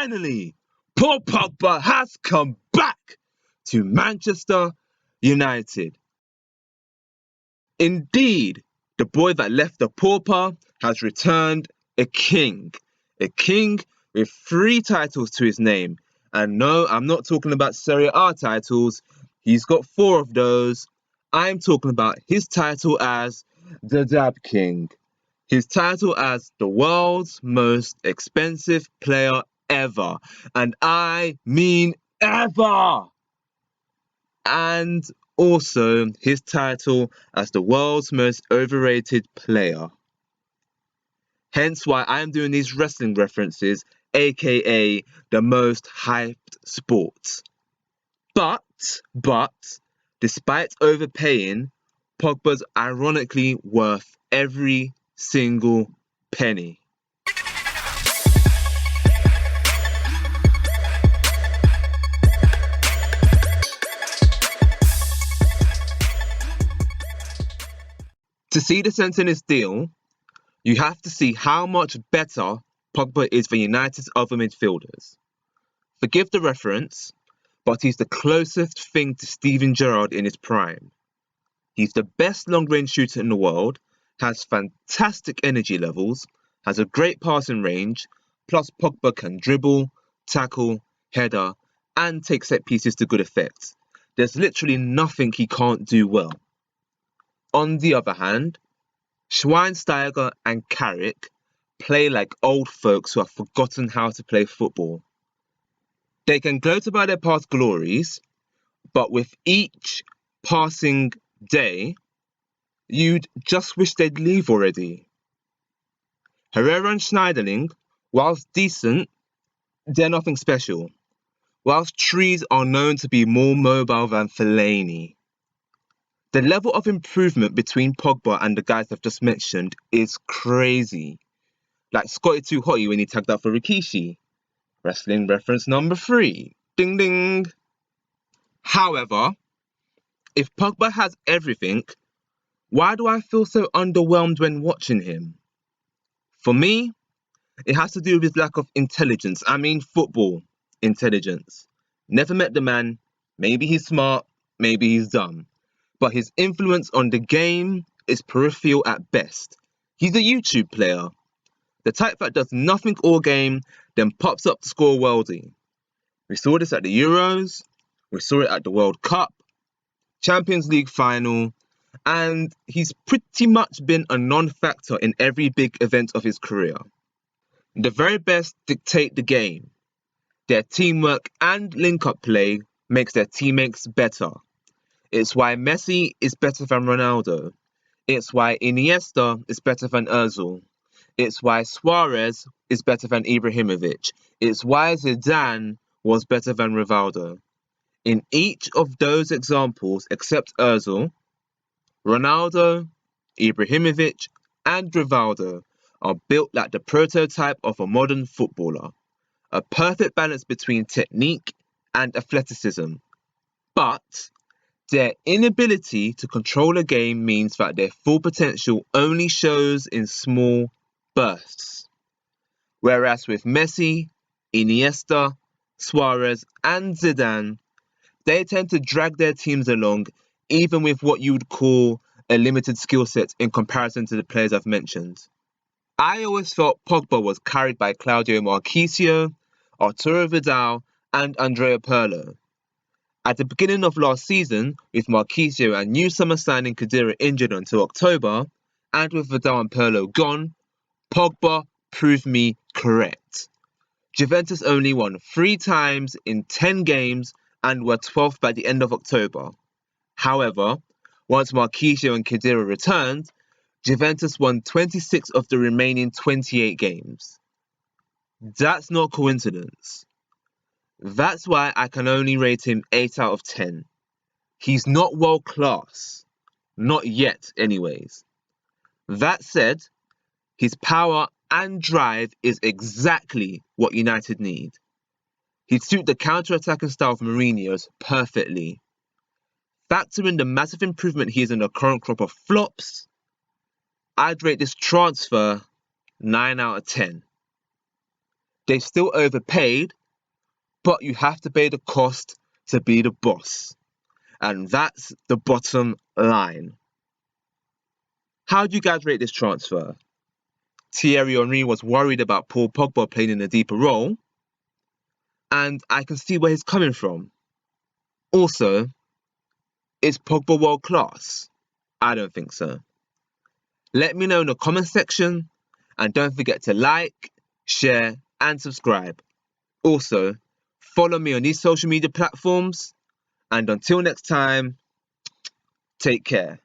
Finally, Paul Pogba has come back to Manchester United. Indeed, the boy that left the pauper has returned a king with 3 titles to his name. And no, I'm not talking about Serie A titles. He's got 4 of those. I'm talking about his title as the Dab King. His title as the world's most expensive player ever. And I mean ever. And also his title as the world's most overrated player. Hence why I'm doing these wrestling references, aka the most hyped sports. But, despite overpaying, Pogba's ironically worth every single penny. To see the sense in this deal, you have to see how much better Pogba is than United's other midfielders. Forgive the reference, but he's the closest thing to Steven Gerrard in his prime. He's the best long-range shooter in the world, has fantastic energy levels, has a great passing range, plus Pogba can dribble, tackle, header, and take set pieces to good effect. There's literally nothing he can't do well. On the other hand, Schweinsteiger and Carrick play like old folks who have forgotten how to play football. They can gloat about their past glories, but with each passing day, you'd just wish they'd leave already. Herrera and Schneiderlin, whilst decent, they're nothing special, whilst Trees are known to be more mobile than Fellaini. The level of improvement between Pogba and the guys I've just mentioned is crazy. Like Scotty Too Hotty when he tagged out for Rikishi. Wrestling reference number 3. Ding ding. However, if Pogba has everything, why do I feel so underwhelmed when watching him? For me, it has to do with his lack of intelligence. I mean football intelligence. Never met the man. Maybe he's smart, maybe he's dumb. But his influence on the game is peripheral at best. He's a YouTube player. The type that does nothing all game, then pops up to score a worldie. We saw this at the Euros, we saw it at the World Cup, Champions League final, and he's pretty much been a non-factor in every big event of his career. The very best dictate the game. Their teamwork and link-up play makes their teammates better. It's why Messi is better than Ronaldo. It's why Iniesta is better than Ozil. It's why Suarez is better than Ibrahimovic. It's why Zidane was better than Rivaldo. In each of those examples, except Ozil, Ronaldo, Ibrahimovic, and Rivaldo are built like the prototype of a modern footballer. A perfect balance between technique and athleticism. But their inability to control a game means that their full potential only shows in small bursts. Whereas with Messi, Iniesta, Suarez, and Zidane, they tend to drag their teams along even with what you would call a limited skill set in comparison to the players I've mentioned. I always felt Pogba was carried by Claudio Marchisio, Arturo Vidal, and Andrea Pirlo. At the beginning of last season, with Marchisio and new summer signing Khedira injured until October, and with Vidal and Pirlo gone, Pogba proved me correct. Juventus only won 3 times in 10 games and were 12th by the end of October. However, once Marchisio and Khedira returned, Juventus won 26 of the remaining 28 games. That's not coincidence. That's why I can only rate him 8 out of 10. He's not world class. Not yet, anyways. That said, his power and drive is exactly what United need. He'd suit the counter-attacking style of Mourinho's perfectly. Factor in the massive improvement he is in the current crop of flops, I'd rate this transfer 9 out of 10. They still overpaid, but you have to pay the cost to be the boss. And that's the bottom line. How do you guys rate this transfer? Thierry Henry was worried about Paul Pogba playing in a deeper role, and I can see where he's coming from. Also, is Pogba world class? I don't think so. Let me know in the comment section, and don't forget to like, share, and subscribe. Also, follow me on these social media platforms, and until next time, take care.